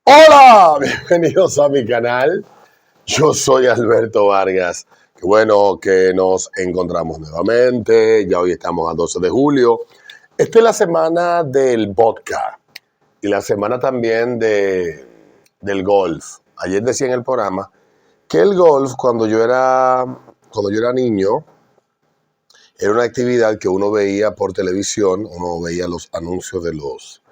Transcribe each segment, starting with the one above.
Hola, bienvenidos a mi canal. Yo soy Alberto Vargas. Qué bueno que nos encontramos nuevamente. Ya hoy estamos a 12 de julio. Esta es la semana del vodka y la semana también del golf. Ayer decía en el programa que el golf, cuando yo era niño, era una actividad que uno veía por televisión. Uno veía los anuncios de los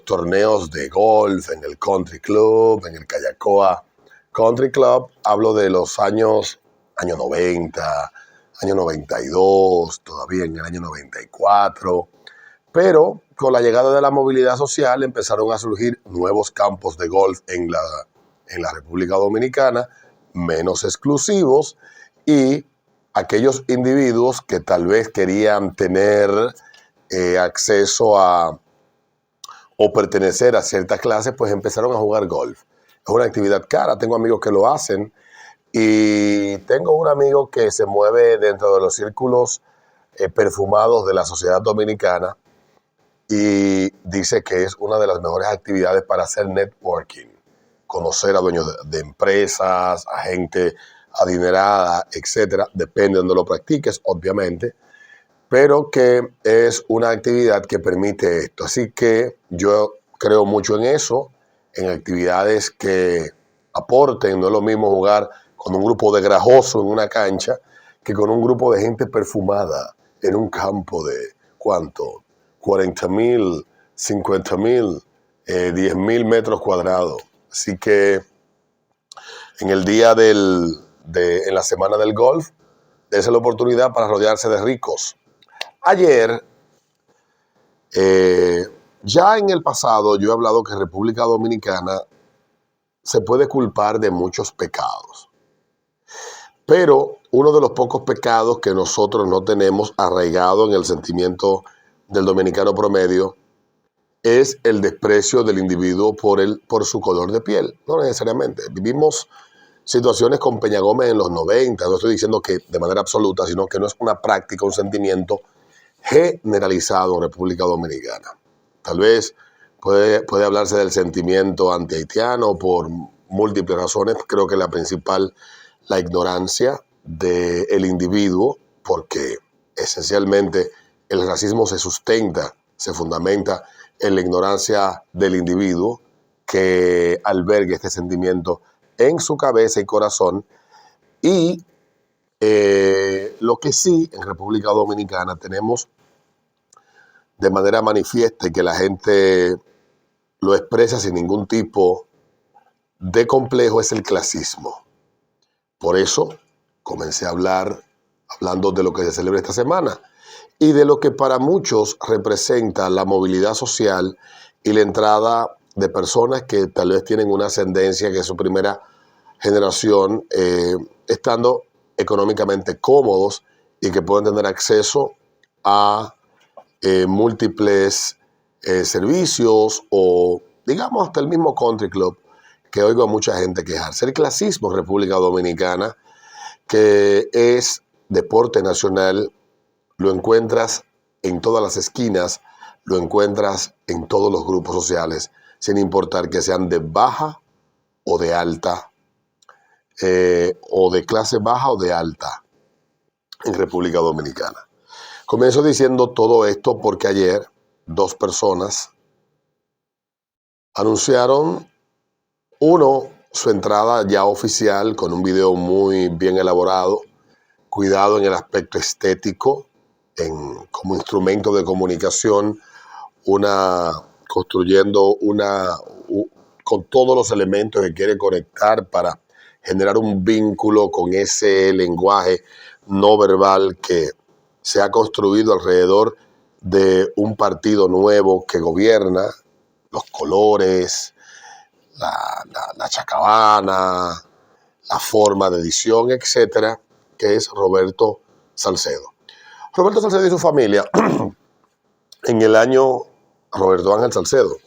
torneos de golf en el Country Club, en el Callacoa Country Club. Hablo de los años 90, año 92, todavía en el año 94. Pero con la llegada de la movilidad social empezaron a surgir nuevos campos de golf en la República Dominicana, menos exclusivos, y aquellos individuos que tal vez querían tener acceso a o pertenecer a ciertas clases, pues empezaron a jugar golf. Es una actividad cara, tengo amigos que lo hacen y tengo un amigo que se mueve dentro de los círculos perfumados de la sociedad dominicana y dice que es una de las mejores actividades para hacer networking, conocer a dueños de empresas, a gente adinerada, etcétera, depende de donde lo practiques, obviamente, pero que es una actividad que permite esto. Así que yo creo mucho en eso, en actividades que aporten. No es lo mismo jugar con un grupo de grajosos en una cancha que con un grupo de gente perfumada en un campo de, ¿cuánto? 40,000, 50,000, 10,000 metros cuadrados. Así que en el día en la semana del golf, dése la oportunidad para rodearse de ricos. Ayer, ya en el pasado, yo he hablado que República Dominicana se puede culpar de muchos pecados, pero uno de los pocos pecados que nosotros no tenemos arraigado en el sentimiento del dominicano promedio es el desprecio del individuo por su color de piel. No necesariamente. Vivimos situaciones con Peña Gómez en los 90, no estoy diciendo que de manera absoluta, sino que no es una práctica, un sentimiento generalizado en República Dominicana. Tal vez puede hablarse del sentimiento antihaitiano por múltiples razones. Creo que la principal, la ignorancia del individuo, porque esencialmente el racismo se fundamenta en la ignorancia del individuo que albergue este sentimiento en su cabeza y corazón. Y lo que sí, en República Dominicana tenemos de manera manifiesta y que la gente lo expresa sin ningún tipo de complejo es el clasismo. Por eso comencé a hablando de lo que se celebra esta semana y de lo que para muchos representa la movilidad social y la entrada de personas que tal vez tienen una ascendencia, que es su primera generación, estando económicamente cómodos y que pueden tener acceso a múltiples servicios o, digamos, hasta el mismo country club, que oigo a mucha gente quejarse. El clasismo en República Dominicana, que es deporte nacional, lo encuentras en todas las esquinas, lo encuentras en todos los grupos sociales, sin importar que sean de baja o de alta, o de clase baja o de alta en República Dominicana. Comienzo diciendo todo esto porque ayer dos personas anunciaron, uno, su entrada ya oficial con un video muy bien elaborado, cuidado en el aspecto estético, como instrumento de comunicación, construyendo con todos los elementos que quiere conectar para generar un vínculo con ese lenguaje no verbal que se ha construido alrededor de un partido nuevo que gobierna, los colores, la chacabana, la forma de edición, etcétera, que es Roberto Salcedo. Roberto Salcedo y su familia, en el año Roberto Ángel Salcedo,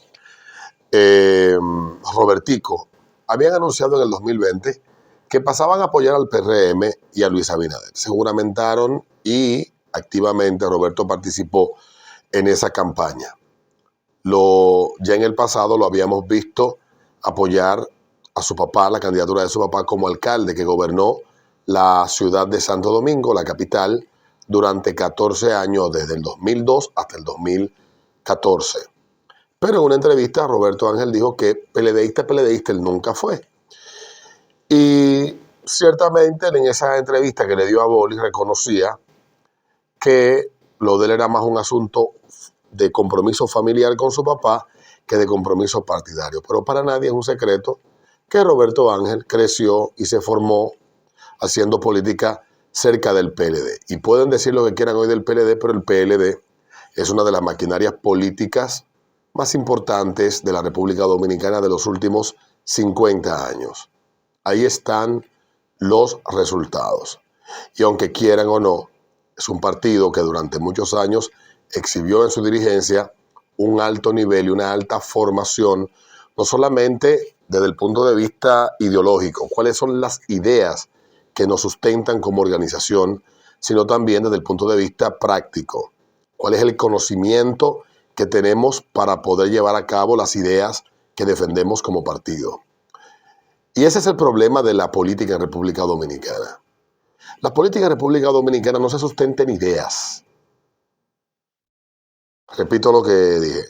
Robertico, habían anunciado en el 2020 que pasaban a apoyar al PRM y a Luis Abinader. Se juramentaron y activamente Roberto participó en esa campaña. Ya en el pasado lo habíamos visto apoyar a su papá, la candidatura de su papá como alcalde que gobernó la ciudad de Santo Domingo, la capital, durante 14 años, desde el 2002 hasta el 2014. Pero en una entrevista Roberto Ángel dijo que PLDista él nunca fue. Y ciertamente en esa entrevista que le dio a Boli reconocía que lo de él era más un asunto de compromiso familiar con su papá que de compromiso partidario. Pero para nadie es un secreto que Roberto Ángel creció y se formó haciendo política cerca del PLD. Y pueden decir lo que quieran hoy del PLD, pero el PLD es una de las maquinarias políticas más importantes de la República Dominicana de los últimos 50 años. Ahí están los resultados. Y aunque quieran o no, es un partido que durante muchos años exhibió en su dirigencia un alto nivel y una alta formación, no solamente desde el punto de vista ideológico, cuáles son las ideas que nos sustentan como organización, sino también desde el punto de vista práctico, cuál es el conocimiento que tenemos para poder llevar a cabo las ideas que defendemos como partido. Y ese es el problema de la política en República Dominicana. La política en República Dominicana no se sustenta en ideas. Repito lo que dije.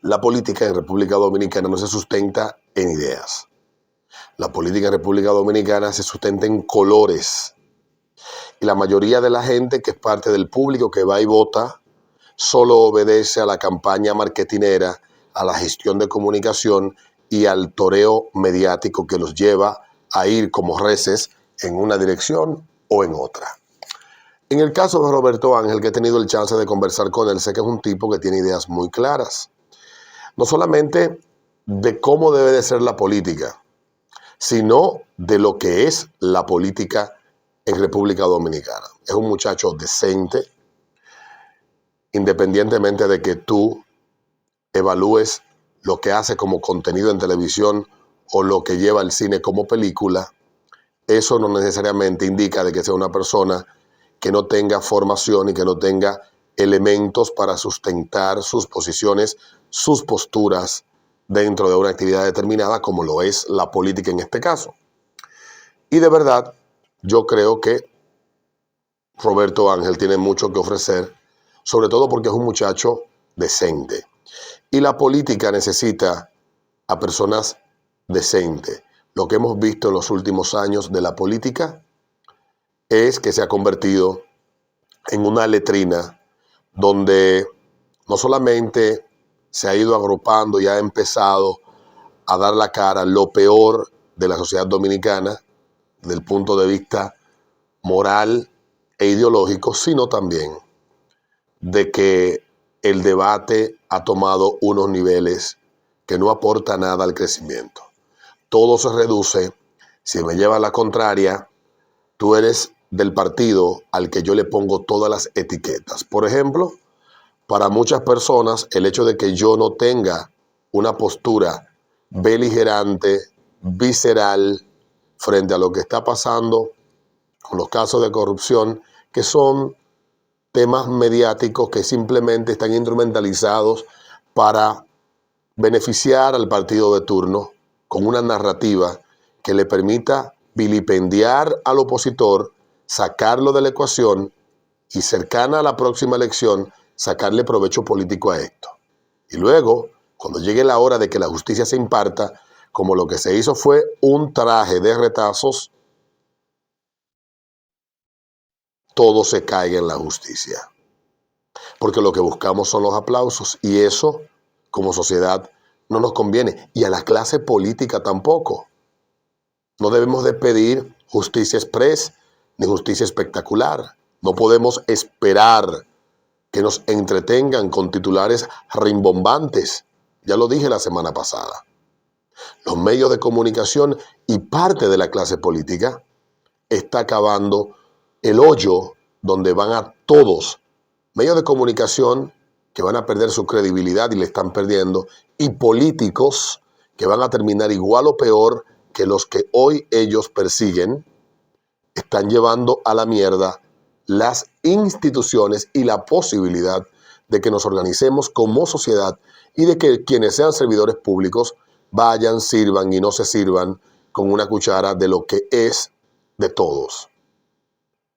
La política en República Dominicana no se sustenta en ideas. La política en República Dominicana se sustenta en colores. Y la mayoría de la gente que es parte del público que va y vota solo obedece a la campaña marketinera, a la gestión de comunicación y al toreo mediático que los lleva a ir como reces en una dirección o en otra. En el caso de Roberto Ángel, que he tenido el chance de conversar con él, sé que es un tipo que tiene ideas muy claras. No solamente de cómo debe de ser la política, sino de lo que es la política en República Dominicana. Es un muchacho decente, independientemente de que tú evalúes lo que hace como contenido en televisión o lo que lleva el cine como película, eso no necesariamente indica de que sea una persona que no tenga formación y que no tenga elementos para sustentar sus posiciones, sus posturas dentro de una actividad determinada, como lo es la política en este caso. Y de verdad, yo creo que Roberto Ángel tiene mucho que ofrecer, sobre todo porque es un muchacho decente. Y la política necesita a personas decentes. Lo que hemos visto en los últimos años de la política es que se ha convertido en una letrina donde no solamente se ha ido agrupando y ha empezado a dar la cara lo peor de la sociedad dominicana desde el punto de vista moral e ideológico, sino también de que el debate ha tomado unos niveles que no aporta nada al crecimiento. Todo se reduce, si me lleva a la contraria, tú eres del partido al que yo le pongo todas las etiquetas. Por ejemplo, para muchas personas, el hecho de que yo no tenga una postura beligerante, visceral, frente a lo que está pasando con los casos de corrupción, que son temas mediáticos que simplemente están instrumentalizados para beneficiar al partido de turno con una narrativa que le permita vilipendiar al opositor, sacarlo de la ecuación y cercana a la próxima elección, sacarle provecho político a esto. Y luego, cuando llegue la hora de que la justicia se imparta, como lo que se hizo fue un traje de retazos, todo se caiga en la justicia. Porque lo que buscamos son los aplausos y eso, como sociedad, no nos conviene. Y a la clase política tampoco. No debemos de pedir justicia express ni justicia espectacular. No podemos esperar que nos entretengan con titulares rimbombantes. Ya lo dije la semana pasada. Los medios de comunicación y parte de la clase política está cavando el hoyo donde van a todos. Medios de comunicación que van a perder su credibilidad y le están perdiendo, y políticos que van a terminar igual o peor que los que hoy ellos persiguen, están llevando a la mierda las instituciones y la posibilidad de que nos organicemos como sociedad y de que quienes sean servidores públicos vayan, sirvan y no se sirvan con una cuchara de lo que es de todos.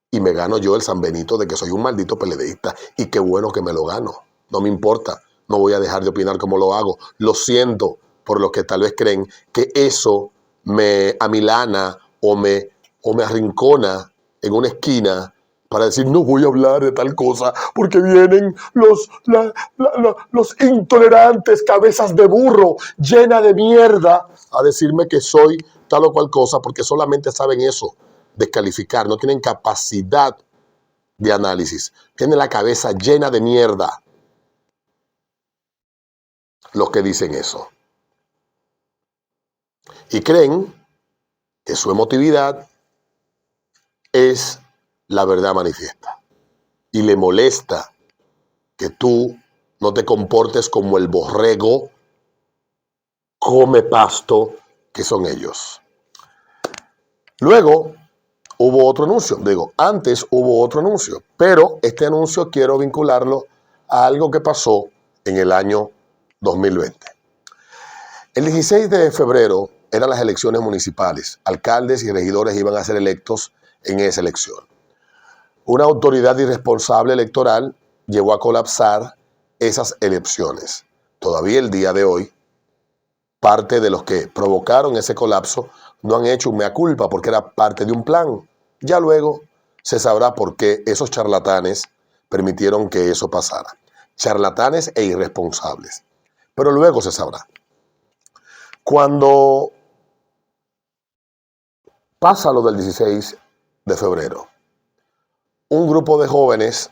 Y me gano yo el San Benito de que soy un maldito peledeísta y qué bueno que me lo gano. No me importa, no voy a dejar de opinar como lo hago. Lo siento por los que tal vez creen que eso me amilana o me arrincona en una esquina para decir no voy a hablar de tal cosa porque vienen los intolerantes cabezas de burro llena de mierda a decirme que soy tal o cual cosa porque solamente saben eso, descalificar, no tienen capacidad de análisis, tienen la cabeza llena de mierda los que dicen eso. Y creen que su emotividad es la verdad manifiesta. Y le molesta que tú no te comportes como el borrego come pasto que son ellos. Luego hubo otro anuncio. Antes hubo otro anuncio, pero este anuncio quiero vincularlo a algo que pasó en el año 2020. El 16 de febrero eran las elecciones municipales. Alcaldes y regidores iban a ser electos en esa elección. Una autoridad irresponsable electoral llevó a colapsar esas elecciones. Todavía el día de hoy, parte de los que provocaron ese colapso no han hecho un mea culpa porque era parte de un plan. Ya luego se sabrá por qué esos charlatanes permitieron que eso pasara. Charlatanes e irresponsables. Pero luego se sabrá. Cuando pasa lo del 16 de febrero, un grupo de jóvenes,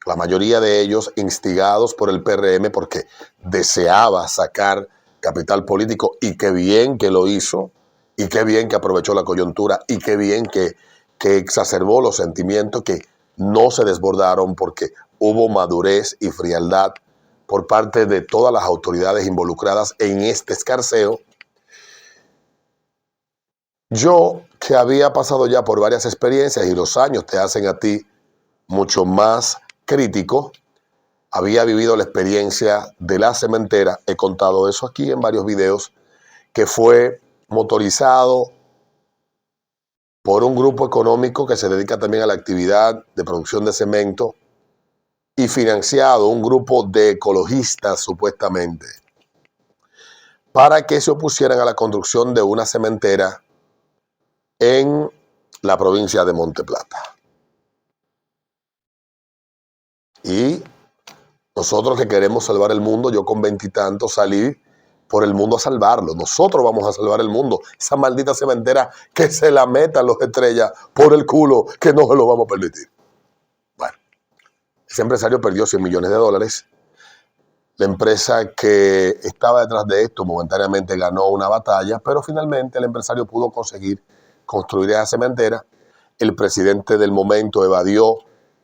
la mayoría de ellos instigados por el PRM porque deseaba sacar capital político y qué bien que lo hizo y qué bien que aprovechó la coyuntura y qué bien que exacerbó los sentimientos que no se desbordaron porque hubo madurez y frialdad por parte de todas las autoridades involucradas en este escarceo. Yo, que había pasado ya por varias experiencias y los años te hacen a ti mucho más crítico, había vivido la experiencia de la cementera, he contado eso aquí en varios videos, que fue motorizado por un grupo económico que se dedica también a la actividad de producción de cemento y financiado un grupo de ecologistas supuestamente para que se opusieran a la construcción de una cementera en la provincia de Monte Plata. Y nosotros que queremos salvar el mundo, yo con 20 y tantos salí por el mundo a salvarlo. Nosotros vamos a salvar el mundo. Esa maldita cementera que se la metan los estrellas por el culo, que no se lo vamos a permitir. Bueno, ese empresario perdió $100 millones. La empresa que estaba detrás de esto momentáneamente ganó una batalla, pero finalmente el empresario pudo conseguir construir esa cementera. El presidente del momento evadió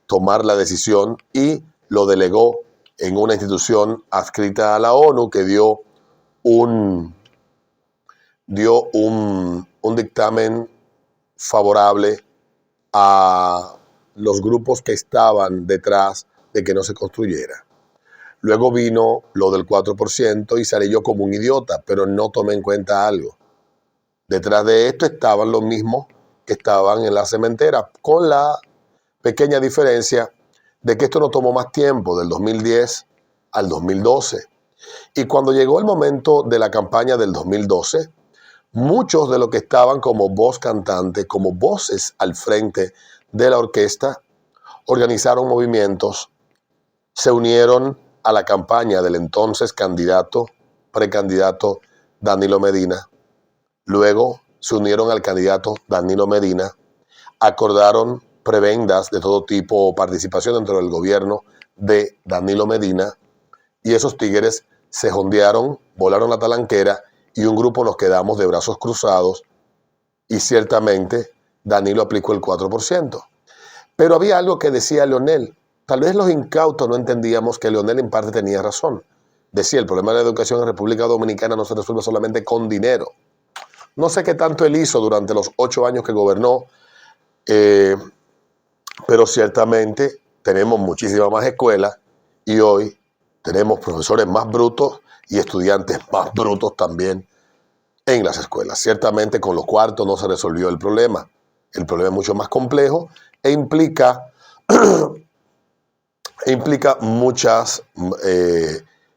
tomar la decisión y lo delegó en una institución adscrita a la ONU que dio un dictamen favorable a los grupos que estaban detrás de que no se construyera. Luego vino lo del 4% y salí yo como un idiota, pero no tomé en cuenta algo. Detrás de esto estaban los mismos que estaban en la cementera, con la pequeña diferencia de que esto no tomó más tiempo, del 2010 al 2012. Y cuando llegó el momento de la campaña del 2012, muchos de los que estaban como voz cantante, como voces al frente de la orquesta, organizaron movimientos, se unieron a la campaña del entonces precandidato Danilo Medina. Luego se unieron al candidato Danilo Medina, acordaron prebendas de todo tipo o participación dentro del gobierno de Danilo Medina y esos tigres se jondearon, volaron la talanquera y un grupo nos quedamos de brazos cruzados y ciertamente Danilo aplicó el 4%. Pero había algo que decía Leonel. Tal vez los incautos no entendíamos que Leonel en parte tenía razón. Decía, el problema de la educación en República Dominicana no se resuelve solamente con dinero. No sé qué tanto él hizo durante los 8 años que gobernó, pero ciertamente tenemos muchísimas más escuelas y hoy tenemos profesores más brutos y estudiantes más brutos también en las escuelas. Ciertamente con los cuartos no se resolvió el problema. El problema es mucho más complejo e implica muchas,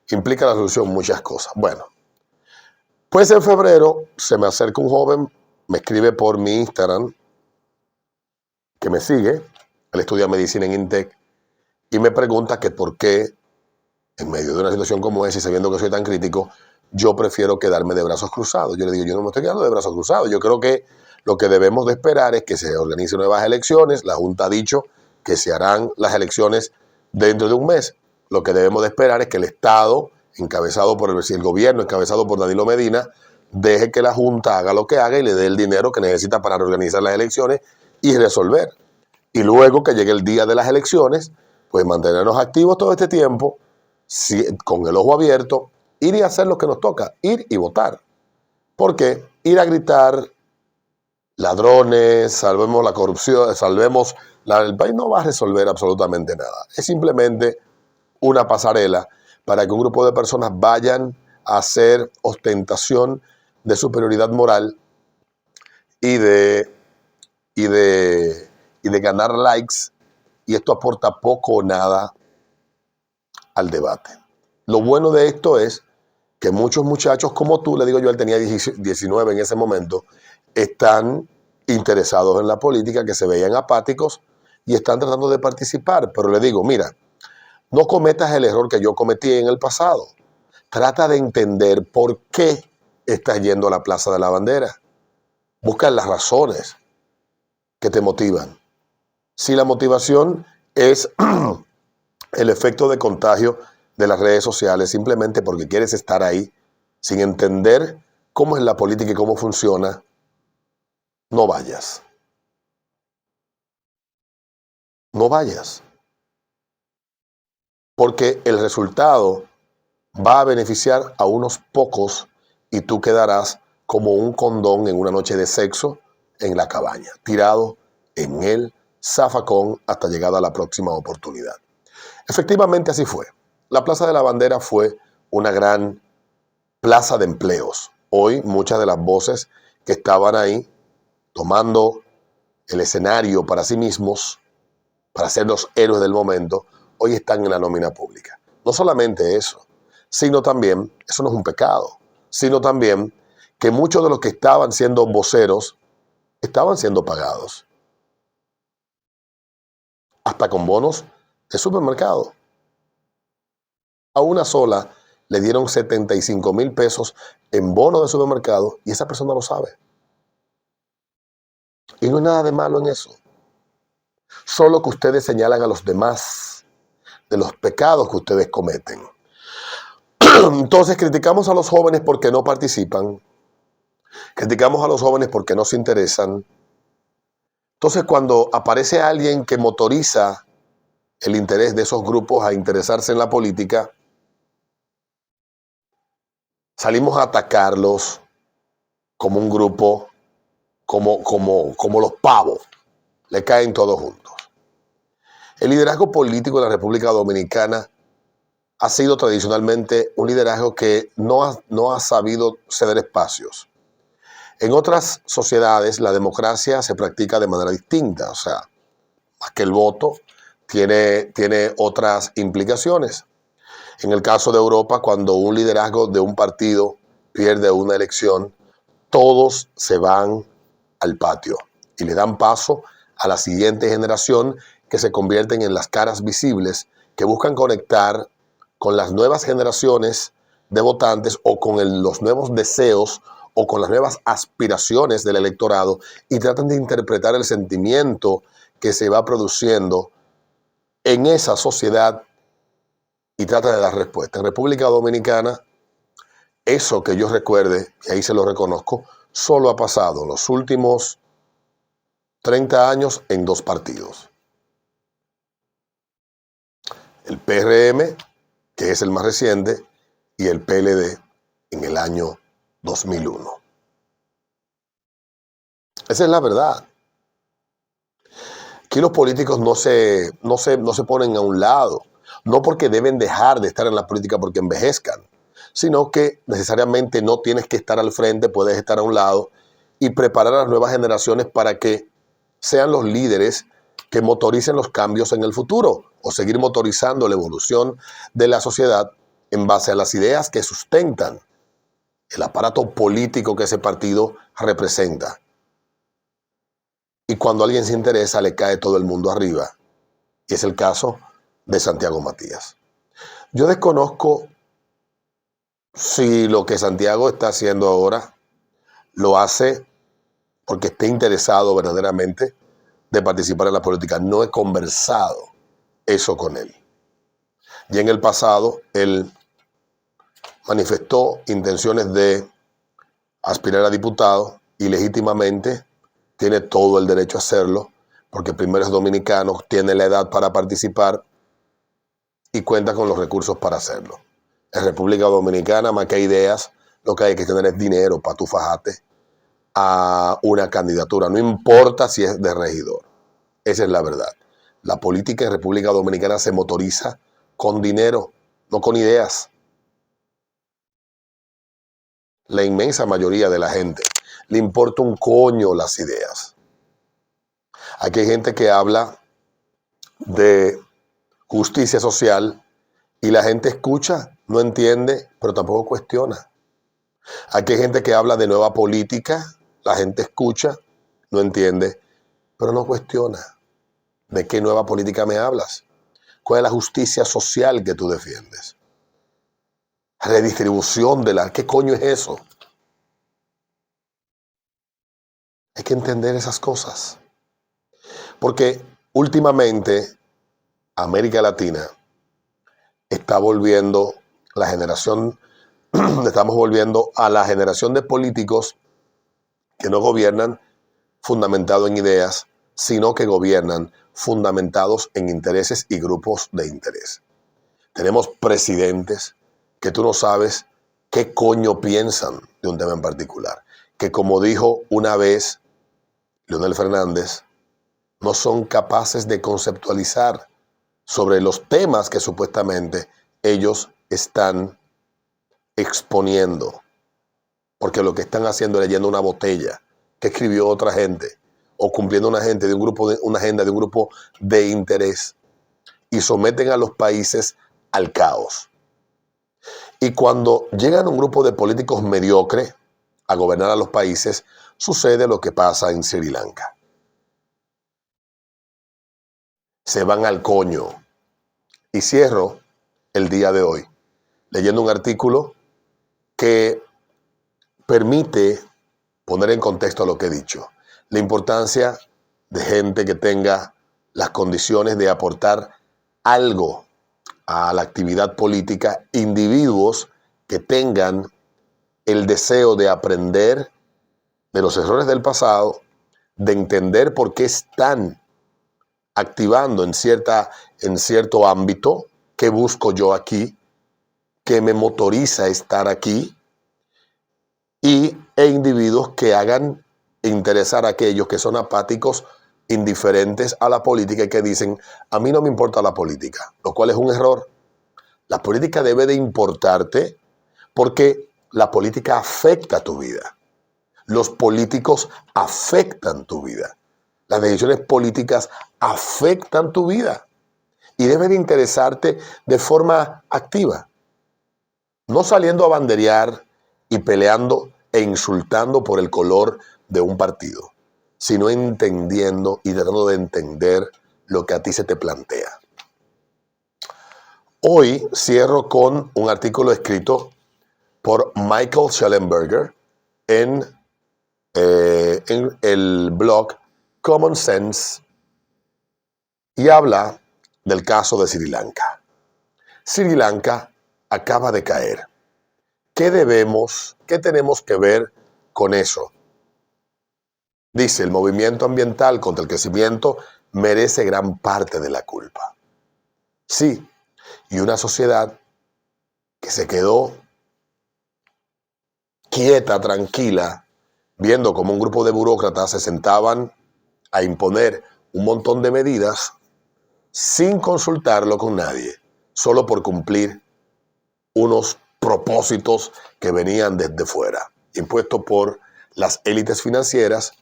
implica la solución muchas cosas. Bueno, pues en febrero se me acerca un joven, me escribe por mi Instagram, que me sigue, él estudia medicina en INTEC, y me pregunta que por qué, en medio de una situación como esa y sabiendo que soy tan crítico, yo prefiero quedarme de brazos cruzados. Yo le digo, yo no me estoy quedando de brazos cruzados. Yo creo que lo que debemos de esperar es que se organicen nuevas elecciones. La Junta ha dicho que se harán las elecciones dentro de un mes. Lo que debemos de esperar es que el Estado, encabezado por el gobierno, encabezado por Danilo Medina, deje que la Junta haga lo que haga y le dé el dinero que necesita para reorganizar las elecciones y resolver. Y luego que llegue el día de las elecciones, pues mantenernos activos todo este tiempo, con el ojo abierto, ir y hacer lo que nos toca, ir y votar. Porque ir a gritar, ladrones, salvemos la corrupción, el país no va a resolver absolutamente nada. Es simplemente una pasarela para que un grupo de personas vayan a hacer ostentación de superioridad moral y de ganar likes, y esto aporta poco o nada al debate. Lo bueno de esto es que muchos muchachos como tú, le digo yo, él tenía 19 en ese momento, están interesados en la política, que se veían apáticos y están tratando de participar. Pero le digo, mira, no cometas el error que yo cometí en el pasado. Trata de entender por qué estás yendo a la Plaza de la Bandera. Busca las razones que te motivan. Si la motivación es el efecto de contagio de las redes sociales, simplemente porque quieres estar ahí, sin entender cómo es la política y cómo funciona, no vayas. No vayas. Porque el resultado va a beneficiar a unos pocos y tú quedarás como un condón en una noche de sexo en la cabaña, tirado en el zafacón hasta llegada a la próxima oportunidad. Efectivamente así fue. La Plaza de la Bandera fue una gran plaza de empleos. Hoy muchas de las voces que estaban ahí tomando el escenario para sí mismos, para ser los héroes del momento, hoy están en la nómina pública. No solamente eso, sino también, eso no es un pecado, sino también que muchos de los que estaban siendo voceros estaban siendo pagados, hasta con bonos de supermercado. A una sola le dieron 75,000 pesos en bono de supermercado y esa persona lo sabe. Y no hay nada de malo en eso. Solo que ustedes señalan a los demás de los pecados que ustedes cometen. Entonces criticamos a los jóvenes porque no participan. Criticamos a los jóvenes porque no se interesan. Entonces cuando aparece alguien que motoriza el interés de esos grupos a interesarse en la política, salimos a atacarlos como un grupo, como los pavos. Le caen todos juntos. El liderazgo político de la República Dominicana ha sido tradicionalmente un liderazgo que no ha sabido ceder espacios. En otras sociedades la democracia se practica de manera distinta, o sea, más que el voto, tiene otras implicaciones. En el caso de Europa, cuando un liderazgo de un partido pierde una elección, todos se van al patio y le dan paso a la siguiente generación, que se convierten en las caras visibles que buscan conectar con las nuevas generaciones de votantes o con los nuevos deseos o con las nuevas aspiraciones del electorado, y tratan de interpretar el sentimiento que se va produciendo en esa sociedad y tratan de dar respuesta. En República Dominicana, eso que yo recuerde, y ahí se lo reconozco, solo ha pasado en los últimos 30 años en dos partidos. El PRM, que es el más reciente, y el PLD en el año 2001. Esa es la verdad. Aquí los políticos no se ponen a un lado, no porque deben dejar de estar en la política porque envejezcan, sino que necesariamente no tienes que estar al frente, puedes estar a un lado y preparar a las nuevas generaciones para que sean los líderes que motoricen los cambios en el futuro o seguir motorizando la evolución de la sociedad en base a las ideas que sustentan el aparato político que ese partido representa. Y cuando alguien se interesa, le cae todo el mundo arriba. Y es el caso de Santiago Matías. Yo desconozco si lo que Santiago está haciendo ahora lo hace porque esté interesado verdaderamente de participar en la política. No he conversado eso con él. Y en el pasado, él manifestó intenciones de aspirar a diputado y legítimamente tiene todo el derecho a hacerlo, porque primero es dominicano, tiene la edad para participar y cuenta con los recursos para hacerlo. En República Dominicana, más que ideas, lo que hay que tener es dinero para tu fajate a una candidatura, no importa si es de regidor. Esa es la verdad. La política en República Dominicana se motoriza con dinero, no con ideas. La inmensa mayoría de la gente le importa un coño las ideas. Aquí hay gente que habla de justicia social y la gente escucha, no entiende, pero tampoco cuestiona. Aquí hay gente que habla de nueva política, la gente escucha, no entiende, pero no cuestiona. ¿De qué nueva política me hablas? ¿Cuál es la justicia social que tú defiendes? Redistribución de la... ¿Qué coño es eso? Hay que entender esas cosas. Porque últimamente América Latina está volviendo la generación, estamos volviendo a la generación de políticos que no gobiernan fundamentados en ideas, sino que gobiernan fundamentados en intereses y grupos de interés. Tenemos presidentes que tú no sabes qué coño piensan de un tema en particular. Que como dijo una vez Leonel Fernández, no son capaces de conceptualizar sobre los temas que supuestamente ellos están exponiendo. Porque lo que están haciendo es leyendo una botella que escribió otra gente o cumpliendo una agenda de un grupo de interés y someten a los países al caos. Y cuando llegan un grupo de políticos mediocres a gobernar a los países, sucede lo que pasa en Sri Lanka. Se van al coño. Y cierro el día de hoy leyendo un artículo que permite poner en contexto lo que he dicho. La importancia de gente que tenga las condiciones de aportar algo a la actividad política, individuos que tengan el deseo de aprender de los errores del pasado, de entender por qué están activando en cierto ámbito, qué busco yo aquí, qué me motoriza estar aquí, e individuos que hagan interesar a aquellos que son apáticos, indiferentes a la política y que dicen, a mí no me importa la política, lo cual es un error. La política debe de importarte porque la política afecta tu vida. Los políticos afectan tu vida. Las decisiones políticas afectan tu vida y deben interesarte de forma activa. No saliendo a banderear y peleando e insultando por el color de un partido, sino entendiendo y tratando de entender lo que a ti se te plantea. Hoy cierro con un artículo escrito por Michael Schellenberger en el blog Common Sense y habla del caso de Sri Lanka. Sri Lanka acaba de caer. ¿Qué tenemos que ver con eso? Dice, el movimiento ambiental contra el crecimiento merece gran parte de la culpa. Sí, y una sociedad que se quedó quieta, tranquila, viendo cómo un grupo de burócratas se sentaban a imponer un montón de medidas sin consultarlo con nadie, solo por cumplir unos propósitos que venían desde fuera, impuestos por las élites financieras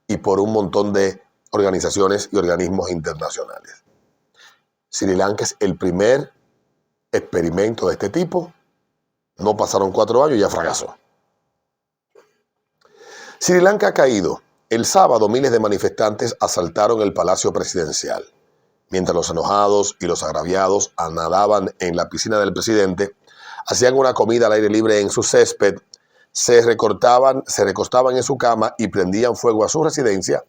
y por un montón de organizaciones y organismos internacionales. Sri Lanka es el primer experimento de este tipo. No pasaron 4 años y ya fracasó. Sri Lanka ha caído. El sábado miles de manifestantes asaltaron el Palacio Presidencial. Mientras los enojados y los agraviados nadaban en la piscina del presidente, hacían una comida al aire libre en su césped, se recostaban en su cama y prendían fuego a su residencia,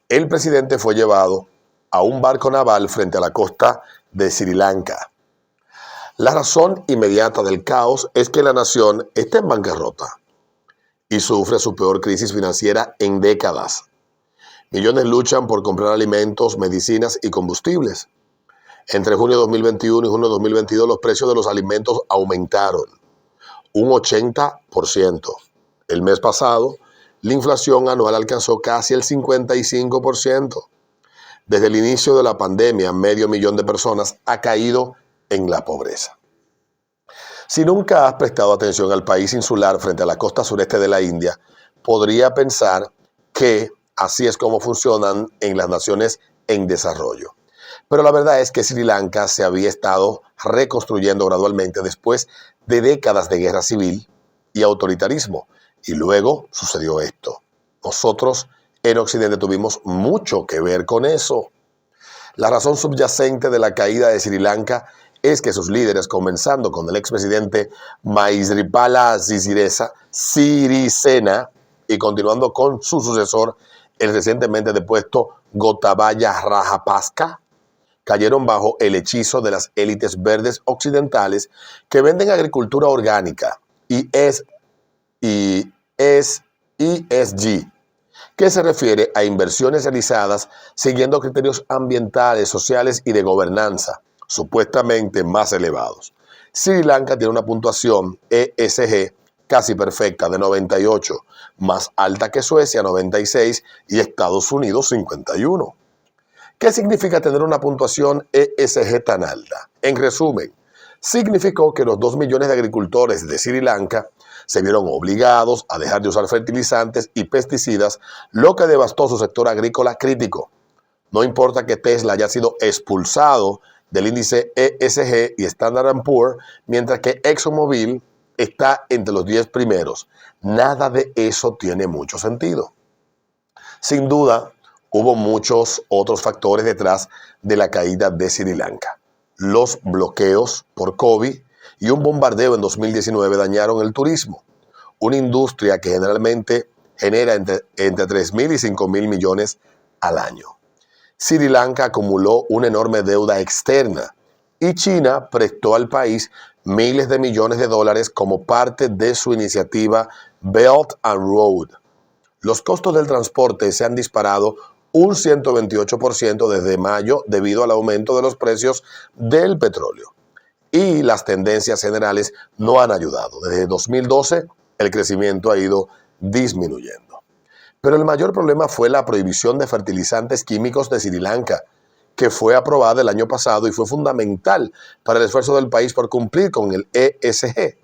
el presidente fue llevado a un barco naval frente a la costa de Sri Lanka. La razón inmediata del caos es que la nación está en bancarrota y sufre su peor crisis financiera en décadas. Millones luchan por comprar alimentos, medicinas y combustibles. Entre junio de 2021 y junio de 2022 los precios de los alimentos aumentaron un 80%. El mes pasado, la inflación anual alcanzó casi el 55%. Desde el inicio de la pandemia, 500.000 de personas ha caído en la pobreza. Si nunca has prestado atención al país insular frente a la costa sureste de la India, podría pensar que así es como funcionan en las naciones en desarrollo. Pero la verdad es que Sri Lanka se había estado reconstruyendo gradualmente después de décadas de guerra civil y autoritarismo. Y luego sucedió esto. Nosotros en Occidente tuvimos mucho que ver con eso. La razón subyacente de la caída de Sri Lanka es que sus líderes, comenzando con el expresidente Maithripala Sirisena y continuando con su sucesor, el recientemente depuesto Gotabaya Rajapaksa, cayeron bajo el hechizo de las élites verdes occidentales que venden agricultura orgánica y ESG, que se refiere a inversiones realizadas siguiendo criterios ambientales, sociales y de gobernanza, supuestamente más elevados. Sri Lanka tiene una puntuación ESG casi perfecta de 98, más alta que Suecia 96 y Estados Unidos 51. ¿Qué significa tener una puntuación ESG tan alta? En resumen, significó que los 2 millones de agricultores de Sri Lanka se vieron obligados a dejar de usar fertilizantes y pesticidas, lo que devastó su sector agrícola crítico. No importa que Tesla haya sido expulsado del índice ESG y Standard & Poor's, mientras que ExxonMobil está entre los 10 primeros. Nada de eso tiene mucho sentido. Sin duda, hubo muchos otros factores detrás de la caída de Sri Lanka. Los bloqueos por COVID y un bombardeo en 2019 dañaron el turismo, una industria que generalmente genera entre 3.000 y 5.000 millones al año. Sri Lanka acumuló una enorme deuda externa y China prestó al país miles de millones de dólares como parte de su iniciativa Belt and Road. Los costos del transporte se han disparado un 128% desde mayo debido al aumento de los precios del petróleo. Y las tendencias generales no han ayudado. Desde 2012 el crecimiento ha ido disminuyendo. Pero el mayor problema fue la prohibición de fertilizantes químicos de Sri Lanka, que fue aprobada el año pasado y fue fundamental para el esfuerzo del país por cumplir con el ESG.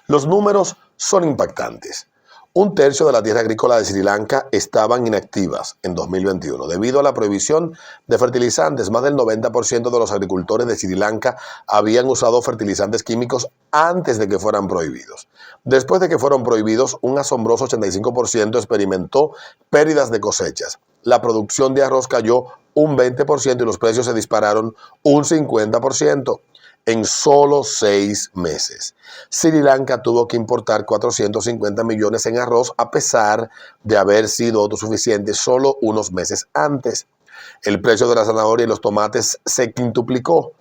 Los números son impactantes. 1/3 de la tierra agrícola de Sri Lanka estaban inactivas en 2021. Debido a la prohibición de fertilizantes, más del 90% de los agricultores de Sri Lanka habían usado fertilizantes químicos antes de que fueran prohibidos. Después de que fueron prohibidos, un asombroso 85% experimentó pérdidas de cosechas. La producción de arroz cayó un 20% y los precios se dispararon un 50%. En solo 6 meses. Sri Lanka tuvo que importar 450 millones en arroz a pesar de haber sido autosuficiente solo unos meses antes. El precio de la zanahoria y los tomates se quintuplicó.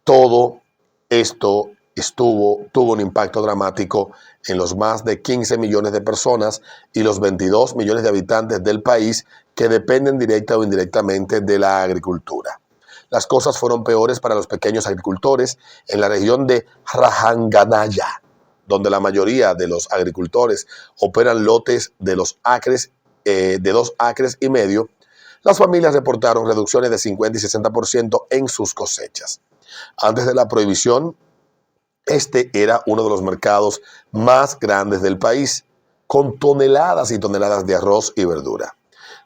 Todo esto tuvo un impacto dramático en los más de 15 millones de personas y los 22 millones de habitantes del país que dependen directa o indirectamente de la agricultura. Las cosas fueron peores para los pequeños agricultores en la región de Rajanganaya, donde la mayoría de los agricultores operan lotes de 2 acres y medio. Las familias reportaron reducciones de 50 y 60% en sus cosechas. Antes de la prohibición, Este era uno de los mercados más grandes del país, con toneladas y toneladas de arroz y verdura,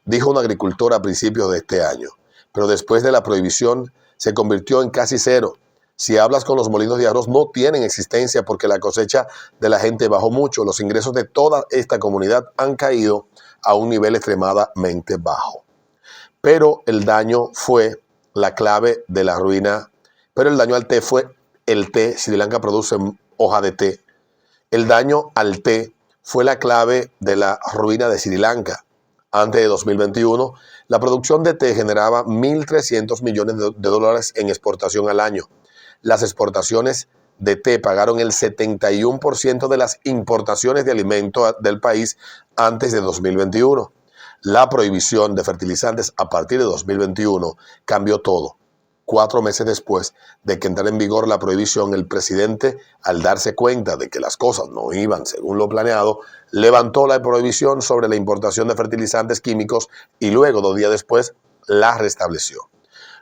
dijo un agricultor a principios de este año. Pero después de la prohibición se convirtió en casi cero. Si hablas con los molinos de arroz, no tienen existencia porque la cosecha de la gente bajó mucho. Los ingresos de toda esta comunidad han caído a un nivel extremadamente bajo. Pero el daño fue la clave de la ruina. Pero el daño al té fue el té. Sri Lanka produce hoja de té. El daño al té fue la clave de la ruina de Sri Lanka. Antes de 2021, la producción de té generaba 1.300 millones de dólares en exportación al año. Las exportaciones de té pagaron el 71% de las importaciones de alimentos del país antes de 2021. La prohibición de fertilizantes a partir de 2021 cambió todo. 4 meses después de que entrara en vigor la prohibición, el presidente, al darse cuenta de que las cosas no iban según lo planeado, levantó la prohibición sobre la importación de fertilizantes químicos y luego, 2 días después, la restableció.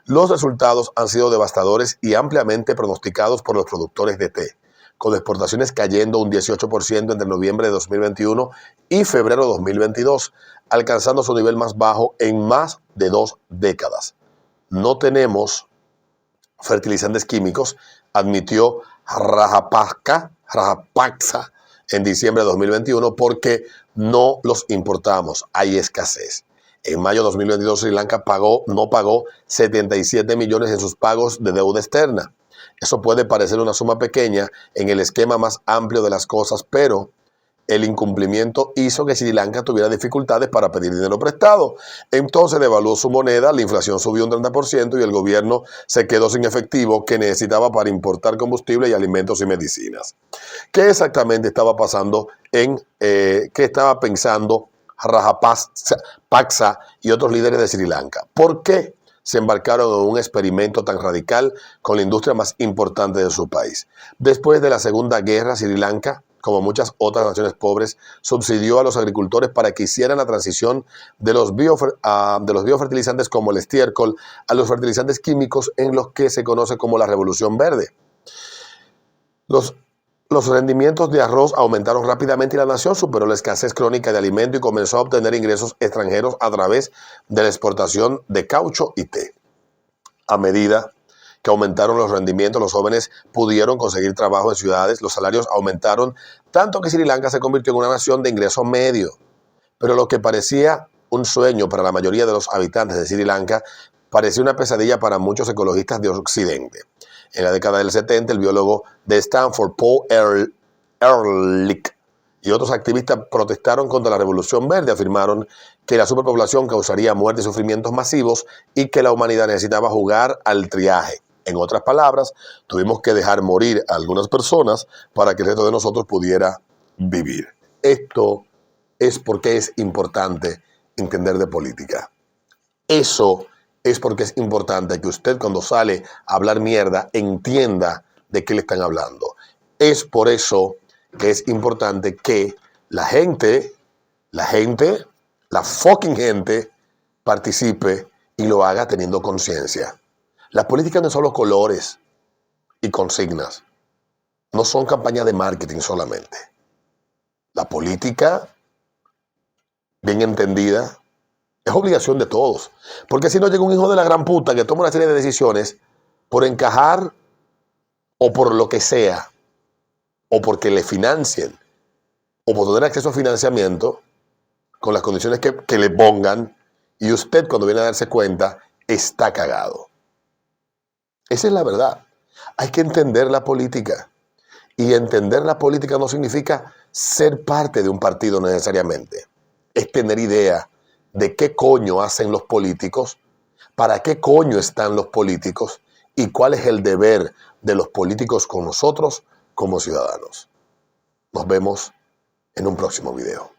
Los resultados han sido devastadores y ampliamente pronosticados por los productores de té, con exportaciones cayendo un 18% entre noviembre de 2021 y febrero de 2022, alcanzando su nivel más bajo en más de 2 décadas. No tenemos fertilizantes químicos, admitió Rajapaksa en diciembre de 2021, porque no los importamos, hay escasez. En mayo de 2022, Sri Lanka no pagó 77 millones en sus pagos de deuda externa. Eso puede parecer una suma pequeña en el esquema más amplio de las cosas, pero el incumplimiento hizo que Sri Lanka tuviera dificultades para pedir dinero prestado. Entonces devaluó su moneda, la inflación subió un 30% y el gobierno se quedó sin efectivo que necesitaba para importar combustible y alimentos y medicinas. ¿Qué exactamente estaba pasando qué estaba pensando Rajapaksa y otros líderes de Sri Lanka? ¿Por qué se embarcaron en un experimento tan radical con la industria más importante de su país? Después de la Segunda Guerra, Sri Lanka, como muchas otras naciones pobres, subsidió a los agricultores para que hicieran la transición de los biofertilizantes como el estiércol a los fertilizantes químicos en los que se conoce como la Revolución Verde. Los rendimientos de arroz aumentaron rápidamente y la nación superó la escasez crónica de alimento y comenzó a obtener ingresos extranjeros a través de la exportación de caucho y té. A medida que aumentaron los rendimientos, los jóvenes pudieron conseguir trabajo en ciudades, los salarios aumentaron, tanto que Sri Lanka se convirtió en una nación de ingreso medio. Pero lo que parecía un sueño para la mayoría de los habitantes de Sri Lanka parecía una pesadilla para muchos ecologistas de Occidente. En la década del 70, el biólogo de Stanford, Paul Ehrlich, y otros activistas protestaron contra la Revolución Verde. Afirmaron que la superpoblación causaría muerte y sufrimientos masivos y que la humanidad necesitaba jugar al triaje. En otras palabras, tuvimos que dejar morir a algunas personas para que el resto de nosotros pudiera vivir. Esto es porque es importante entender de política. Eso es porque es importante que usted, cuando sale a hablar mierda, entienda de qué le están hablando. Es por eso que es importante que la fucking gente, participe y lo haga teniendo conciencia. La política no es solo colores y consignas. No son campañas de marketing solamente. La política, bien entendida, es obligación de todos. Porque si no llega un hijo de la gran puta que toma una serie de decisiones por encajar o por lo que sea, o porque le financien, o por tener acceso a financiamiento con las condiciones que le pongan, y usted, cuando viene a darse cuenta, está cagado. Esa es la verdad. Hay que entender la política. Y entender la política no significa ser parte de un partido necesariamente. Es tener idea de qué coño hacen los políticos, para qué coño están los políticos y cuál es el deber de los políticos con nosotros como ciudadanos. Nos vemos en un próximo video.